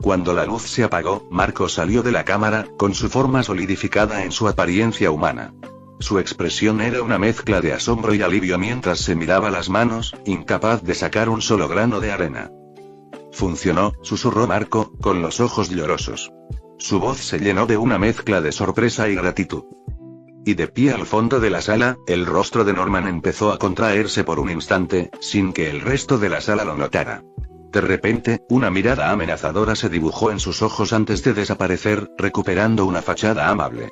Cuando la luz se apagó, Marko salió de la cámara, con su forma solidificada en su apariencia humana. Su expresión era una mezcla de asombro y alivio mientras se miraba las manos, incapaz de sacar un solo grano de arena. Funcionó, susurró Marko, con los ojos llorosos. Su voz se llenó de una mezcla de sorpresa y gratitud. Y de pie al fondo de la sala, el rostro de Norman empezó a contraerse por un instante, sin que el resto de la sala lo notara. De repente, una mirada amenazadora se dibujó en sus ojos antes de desaparecer, recuperando una fachada amable.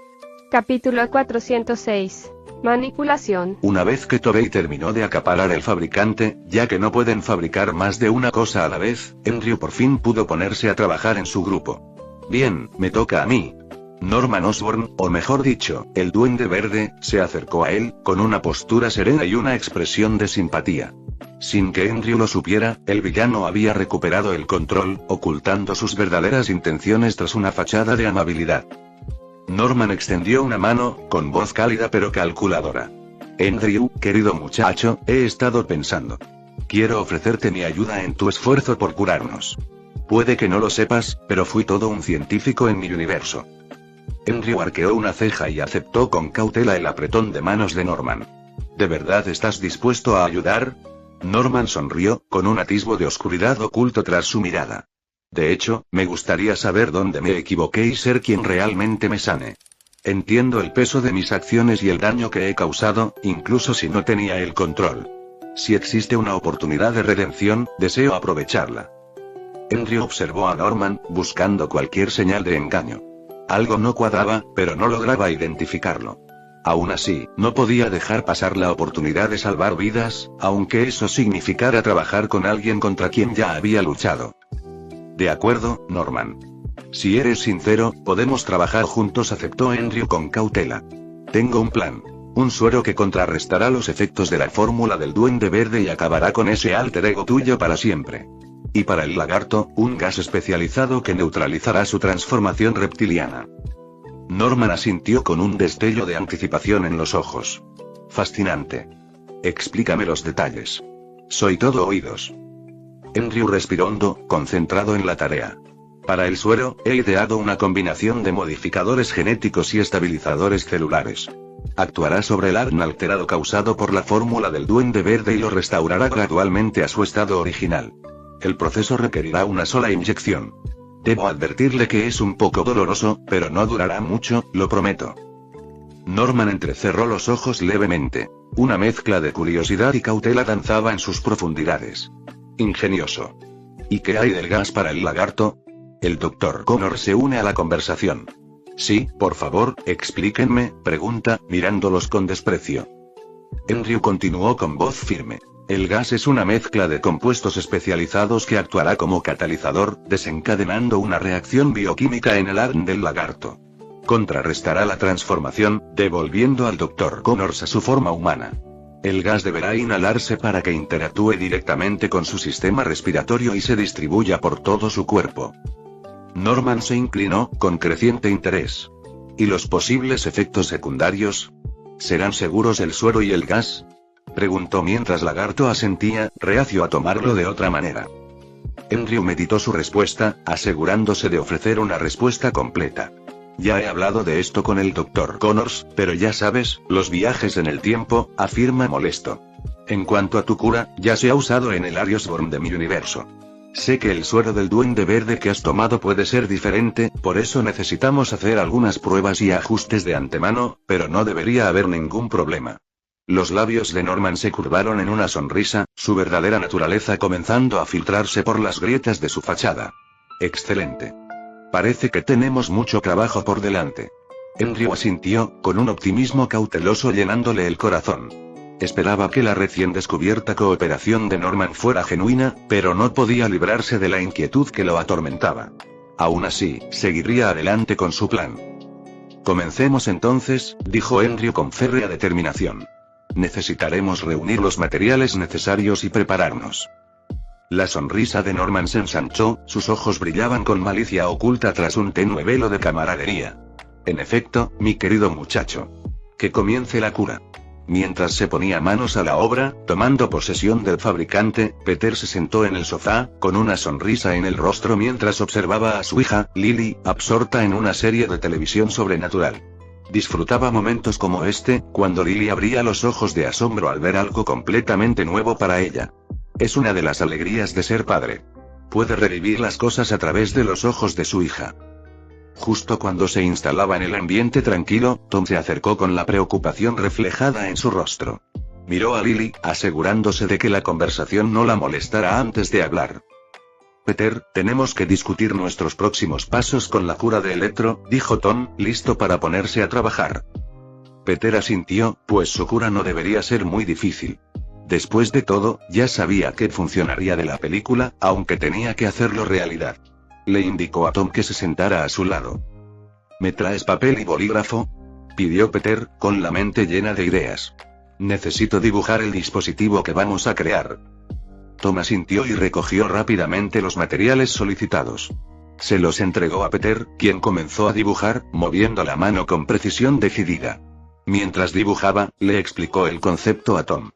Capítulo 406. Manipulación. Una vez que Tobey terminó de acaparar el fabricante, ya que no pueden fabricar más de una cosa a la vez, Andrew por fin pudo ponerse a trabajar en su grupo. Bien, me toca a mí. Norman Osborn, o mejor dicho, el Duende Verde, se acercó a él, con una postura serena y una expresión de simpatía. Sin que Andrew lo supiera, el villano había recuperado el control, ocultando sus verdaderas intenciones tras una fachada de amabilidad. Norman extendió una mano, con voz cálida pero calculadora. Andrew, querido muchacho, he estado pensando. Quiero ofrecerte mi ayuda en tu esfuerzo por curarnos. Puede que no lo sepas, pero fui todo un científico en mi universo. Andrew arqueó una ceja y aceptó con cautela el apretón de manos de Norman. ¿De verdad estás dispuesto a ayudar? Norman sonrió, con un atisbo de oscuridad oculto tras su mirada. De hecho, me gustaría saber dónde me equivoqué y ser quien realmente me sane. Entiendo el peso de mis acciones y el daño que he causado, incluso si no tenía el control. Si existe una oportunidad de redención, deseo aprovecharla. Andrew observó a Norman, buscando cualquier señal de engaño. Algo no cuadraba, pero no lograba identificarlo. Aún así, no podía dejar pasar la oportunidad de salvar vidas, aunque eso significara trabajar con alguien contra quien ya había luchado. De acuerdo, Norman. Si eres sincero, podemos trabajar juntos, aceptó Andrew con cautela. Tengo un plan. Un suero que contrarrestará los efectos de la fórmula del Duende Verde y acabará con ese alter ego tuyo para siempre. Y para el lagarto, un gas especializado que neutralizará su transformación reptiliana. Norman asintió con un destello de anticipación en los ojos. Fascinante. Explícame los detalles. Soy todo oídos. Andrew respiró hondo, concentrado en la tarea. Para el suero, he ideado una combinación de modificadores genéticos y estabilizadores celulares. Actuará sobre el ADN alterado causado por la fórmula del Duende Verde y lo restaurará gradualmente a su estado original. El proceso requerirá una sola inyección. Debo advertirle que es un poco doloroso, pero no durará mucho, lo prometo. Norman entrecerró los ojos levemente. Una mezcla de curiosidad y cautela danzaba en sus profundidades. Ingenioso. ¿Y qué hay del gas para el lagarto? El Dr. Connors se une a la conversación. Sí, por favor, explíquenme, pregunta, mirándolos con desprecio. Andrew continuó con voz firme. El gas es una mezcla de compuestos especializados que actuará como catalizador, desencadenando una reacción bioquímica en el ADN del lagarto. Contrarrestará la transformación, devolviendo al Dr. Connors a su forma humana. El gas deberá inhalarse para que interactúe directamente con su sistema respiratorio y se distribuya por todo su cuerpo. Norman se inclinó, con creciente interés. ¿Y los posibles efectos secundarios? ¿Serán seguros el suero y el gas? Preguntó mientras Lagarto asentía, reacio a tomarlo de otra manera. Andrew meditó su respuesta, asegurándose de ofrecer una respuesta completa. Ya he hablado de esto con el Dr. Connors, pero ya sabes, los viajes en el tiempo, afirma molesto. En cuanto a tu cura, ya se ha usado en el Ariosborn de mi universo. Sé que el suero del Duende Verde que has tomado puede ser diferente, por eso necesitamos hacer algunas pruebas y ajustes de antemano, pero no debería haber ningún problema. Los labios de Norman se curvaron en una sonrisa, su verdadera naturaleza comenzando a filtrarse por las grietas de su fachada. Excelente. Parece que tenemos mucho trabajo por delante. Andrew asintió, con un optimismo cauteloso llenándole el corazón. Esperaba que la recién descubierta cooperación de Norman fuera genuina, pero no podía librarse de la inquietud que lo atormentaba. Aún así, seguiría adelante con su plan. Comencemos entonces, dijo Andrew con férrea determinación. Necesitaremos reunir los materiales necesarios y prepararnos. La sonrisa de Norman se ensanchó, sus ojos brillaban con malicia oculta tras un tenue velo de camaradería. En efecto, mi querido muchacho. Que comience la cura. Mientras se ponía manos a la obra, tomando posesión del fabricante, Peter se sentó en el sofá, con una sonrisa en el rostro mientras observaba a su hija, Lily, absorta en una serie de televisión sobrenatural. Disfrutaba momentos como este, cuando Lily abría los ojos de asombro al ver algo completamente nuevo para ella. Es una de las alegrías de ser padre. Puede revivir las cosas a través de los ojos de su hija. Justo cuando se instalaba en el ambiente tranquilo, Tom se acercó con la preocupación reflejada en su rostro. Miró a Lily, asegurándose de que la conversación no la molestara antes de hablar. Peter, tenemos que discutir nuestros próximos pasos con la cura de Electro, dijo Tom, listo para ponerse a trabajar. Peter asintió, pues su cura no debería ser muy difícil. Después de todo, ya sabía que funcionaría de la película, aunque tenía que hacerlo realidad. Le indicó a Tom que se sentara a su lado. ¿Me traes papel y bolígrafo?, pidió Peter, con la mente llena de ideas. Necesito dibujar el dispositivo que vamos a crear. Tom asintió y recogió rápidamente los materiales solicitados. Se los entregó a Peter, quien comenzó a dibujar, moviendo la mano con precisión decidida. Mientras dibujaba, le explicó el concepto a Tom.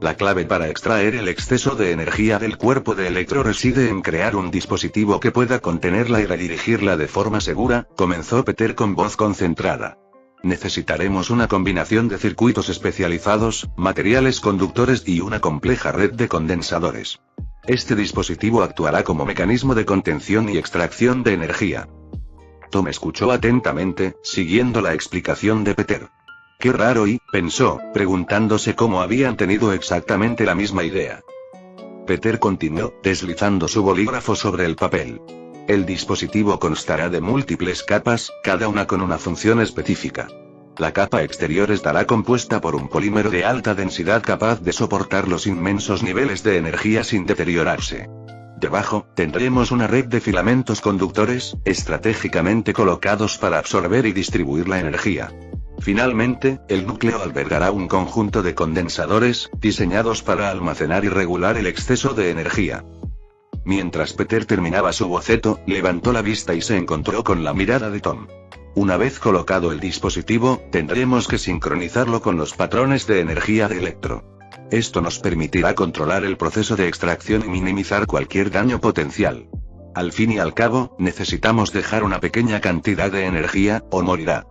La clave para extraer el exceso de energía del cuerpo de Electro reside en crear un dispositivo que pueda contenerla y redirigirla de forma segura, comenzó Peter con voz concentrada. Necesitaremos una combinación de circuitos especializados, materiales conductores y una compleja red de condensadores. Este dispositivo actuará como mecanismo de contención y extracción de energía. Tom escuchó atentamente, siguiendo la explicación de Peter. Qué raro pensó, preguntándose cómo habían tenido exactamente la misma idea. Peter continuó, deslizando su bolígrafo sobre el papel. El dispositivo constará de múltiples capas, cada una con una función específica. La capa exterior estará compuesta por un polímero de alta densidad capaz de soportar los inmensos niveles de energía sin deteriorarse. Debajo, tendremos una red de filamentos conductores, estratégicamente colocados para absorber y distribuir la energía. Finalmente, el núcleo albergará un conjunto de condensadores, diseñados para almacenar y regular el exceso de energía. Mientras Peter terminaba su boceto, levantó la vista y se encontró con la mirada de Tom. Una vez colocado el dispositivo, tendremos que sincronizarlo con los patrones de energía de Electro. Esto nos permitirá controlar el proceso de extracción y minimizar cualquier daño potencial. Al fin y al cabo, necesitamos dejar una pequeña cantidad de energía, o morirá.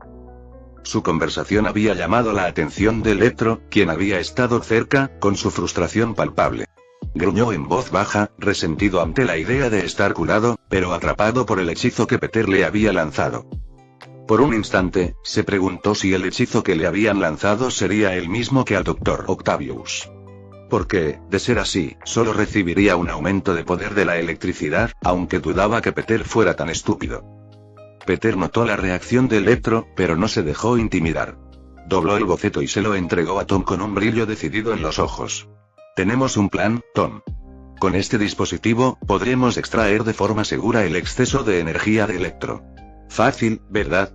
Su conversación había llamado la atención de Electro, quien había estado cerca, con su frustración palpable. Gruñó en voz baja, resentido ante la idea de estar curado, pero atrapado por el hechizo que Peter le había lanzado. Por un instante, se preguntó si el hechizo que le habían lanzado sería el mismo que al Dr. Octavius. Porque, de ser así, solo recibiría un aumento de poder de la electricidad, aunque dudaba que Peter fuera tan estúpido. Peter notó la reacción de Electro, pero no se dejó intimidar. Dobló el boceto y se lo entregó a Tom con un brillo decidido en los ojos. Tenemos un plan, Tom. Con este dispositivo, podremos extraer de forma segura el exceso de energía de Electro. Fácil, ¿verdad?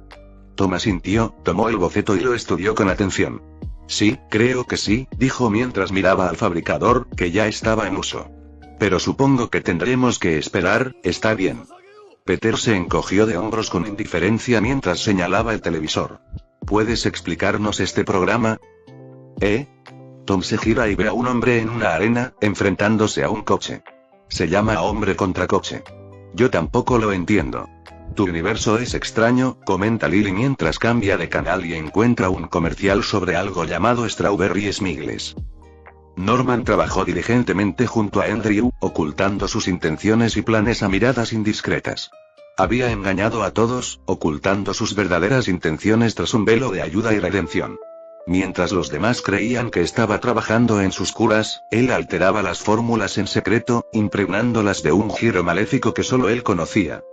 Tom asintió, tomó el boceto y lo estudió con atención. Sí, creo que sí, dijo mientras miraba al fabricador, que ya estaba en uso. Pero supongo que tendremos que esperar, ¿está bien? Peter se encogió de hombros con indiferencia mientras señalaba el televisor. ¿Puedes explicarnos este programa? Tom se gira y ve a un hombre en una arena, enfrentándose a un coche. Se llama Hombre contra Coche. Yo tampoco lo entiendo. Tu universo es extraño, comenta Lily mientras cambia de canal y encuentra un comercial sobre algo llamado Strawberry Smuggles. Norman trabajó diligentemente junto a Andrew, ocultando sus intenciones y planes a miradas indiscretas. Había engañado a todos, ocultando sus verdaderas intenciones tras un velo de ayuda y redención. Mientras los demás creían que estaba trabajando en sus curas, él alteraba las fórmulas en secreto, impregnándolas de un giro maléfico que solo él conocía.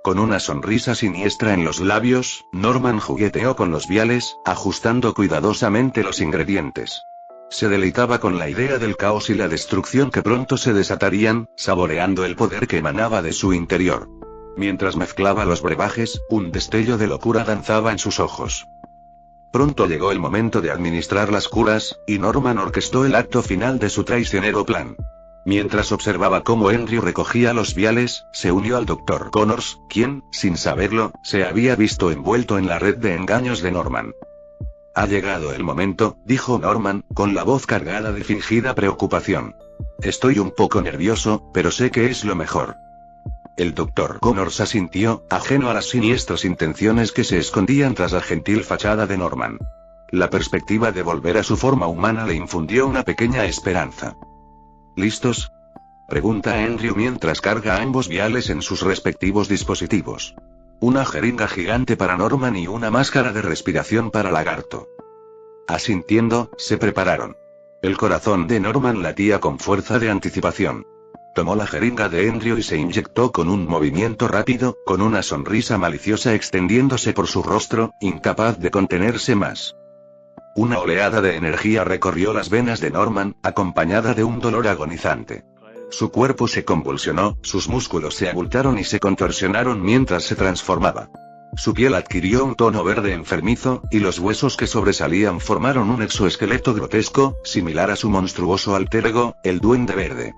Con una sonrisa siniestra en los labios, Norman jugueteó con los viales, ajustando cuidadosamente los ingredientes. Se deleitaba con la idea del caos y la destrucción que pronto se desatarían, saboreando el poder que emanaba de su interior. Mientras mezclaba los brebajes, un destello de locura danzaba en sus ojos. Pronto llegó el momento de administrar las curas, y Norman orquestó el acto final de su traicionero plan. Mientras observaba cómo Andrew recogía los viales, se unió al Dr. Connors, quien, sin saberlo, se había visto envuelto en la red de engaños de Norman. Ha llegado el momento, dijo Norman, con la voz cargada de fingida preocupación. Estoy un poco nervioso, pero sé que es lo mejor. El Dr. Connors asintió, ajeno a las siniestras intenciones que se escondían tras la gentil fachada de Norman. La perspectiva de volver a su forma humana le infundió una pequeña esperanza. ¿Listos?, pregunta Andrew mientras carga ambos viales en sus respectivos dispositivos. Una jeringa gigante para Norman y una máscara de respiración para Lagarto. Asintiendo, se prepararon. El corazón de Norman latía con fuerza de anticipación. Tomó la jeringa de Andrew y se inyectó con un movimiento rápido, con una sonrisa maliciosa extendiéndose por su rostro, incapaz de contenerse más. Una oleada de energía recorrió las venas de Norman, acompañada de un dolor agonizante. Su cuerpo se convulsionó, sus músculos se abultaron y se contorsionaron mientras se transformaba. Su piel adquirió un tono verde enfermizo, y los huesos que sobresalían formaron un exoesqueleto grotesco, similar a su monstruoso alter ego, el Duende Verde.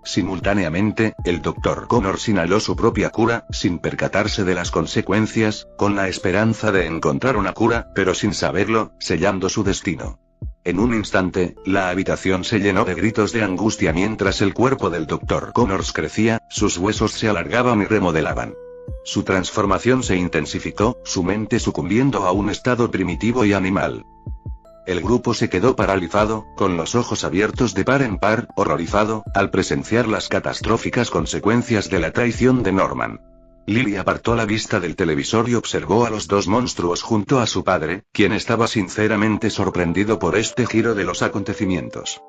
Simultáneamente, el Dr. Connors inhaló su propia cura, sin percatarse de las consecuencias, con la esperanza de encontrar una cura, pero sin saberlo, sellando su destino. En un instante, la habitación se llenó de gritos de angustia mientras el cuerpo del Dr. Connors crecía, sus huesos se alargaban y remodelaban. Su transformación se intensificó, su mente sucumbiendo a un estado primitivo y animal. El grupo se quedó paralizado, con los ojos abiertos de par en par, horrorizado, al presenciar las catastróficas consecuencias de la traición de Norman. Lily apartó la vista del televisor y observó a los dos monstruos junto a su padre, quien estaba sinceramente sorprendido por este giro de los acontecimientos.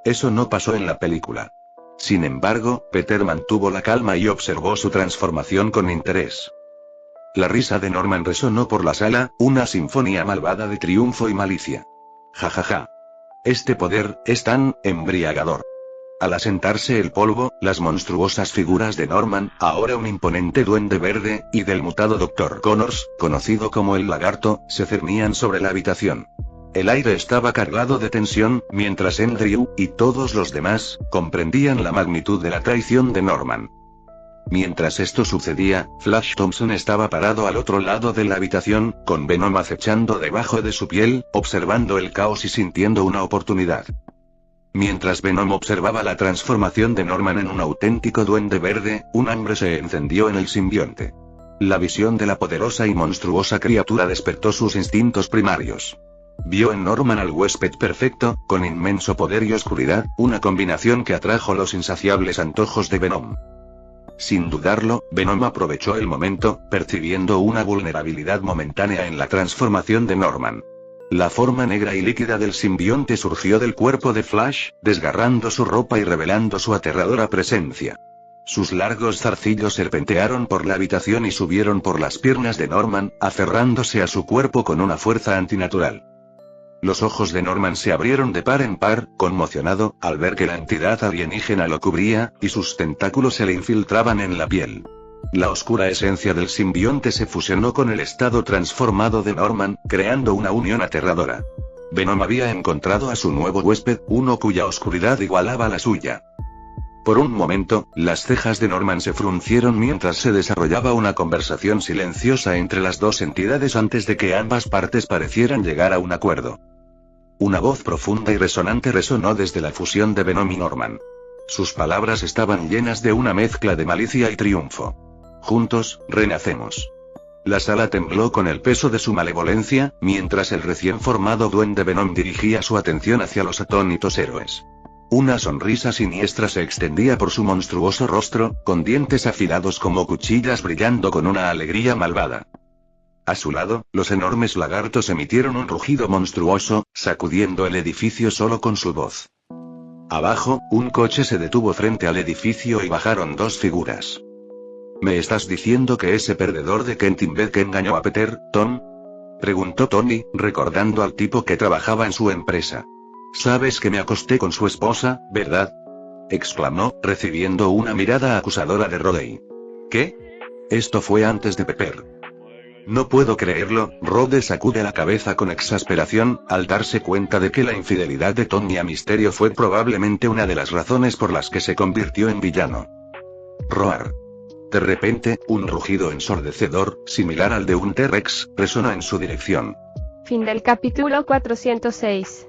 Eso no pasó en la película. Sin embargo, Peter mantuvo la calma y observó su transformación con interés. La risa de Norman resonó por la sala, una sinfonía malvada de triunfo y malicia. Ja. Este poder es tan embriagador. Al asentarse el polvo, las monstruosas figuras de Norman, ahora un imponente Duende Verde, y del mutado Dr. Connors, conocido como el Lagarto, se cernían sobre la habitación. El aire estaba cargado de tensión, mientras Andrew, y todos los demás, comprendían la magnitud de la traición de Norman. Mientras esto sucedía, Flash Thompson estaba parado al otro lado de la habitación, con Venom acechando debajo de su piel, observando el caos y sintiendo una oportunidad. Mientras Venom observaba la transformación de Norman en un auténtico Duende Verde, un hambre se encendió en el simbionte. La visión de la poderosa y monstruosa criatura despertó sus instintos primarios. Vio en Norman al huésped perfecto, con inmenso poder y oscuridad, una combinación que atrajo los insaciables antojos de Venom. Sin dudarlo, Venom aprovechó el momento, percibiendo una vulnerabilidad momentánea en la transformación de Norman. La forma negra y líquida del simbionte surgió del cuerpo de Flash, desgarrando su ropa y revelando su aterradora presencia. Sus largos zarcillos serpentearon por la habitación y subieron por las piernas de Norman, aferrándose a su cuerpo con una fuerza antinatural. Los ojos de Norman se abrieron de par en par, conmocionado, al ver que la entidad alienígena lo cubría, y sus tentáculos se le infiltraban en la piel. La oscura esencia del simbionte se fusionó con el estado transformado de Norman, creando una unión aterradora. Venom había encontrado a su nuevo huésped, uno cuya oscuridad igualaba la suya. Por un momento, las cejas de Norman se fruncieron mientras se desarrollaba una conversación silenciosa entre las dos entidades antes de que ambas partes parecieran llegar a un acuerdo. Una voz profunda y resonante resonó desde la fusión de Venom y Norman. Sus palabras estaban llenas de una mezcla de malicia y triunfo. Juntos, renacemos. La sala tembló con el peso de su malevolencia, mientras el recién formado Duende Venom dirigía su atención hacia los atónitos héroes. Una sonrisa siniestra se extendía por su monstruoso rostro, con dientes afilados como cuchillas brillando con una alegría malvada. A su lado, los enormes lagartos emitieron un rugido monstruoso, sacudiendo el edificio solo con su voz. Abajo, un coche se detuvo frente al edificio y bajaron dos figuras. ¿Me estás diciendo que ese perdedor de Kentinbeck engañó a Peter, Tom? Preguntó Tony, recordando al tipo que trabajaba en su empresa. Sabes que me acosté con su esposa, ¿verdad? Exclamó, recibiendo una mirada acusadora de Rodney. ¿Qué? Esto fue antes de Pepper. No puedo creerlo, Rhodes sacude la cabeza con exasperación, al darse cuenta de que la infidelidad de Tony a Misterio fue probablemente una de las razones por las que se convirtió en villano. Roar. De repente, un rugido ensordecedor, similar al de un T-Rex, resonó en su dirección. Fin del capítulo 406.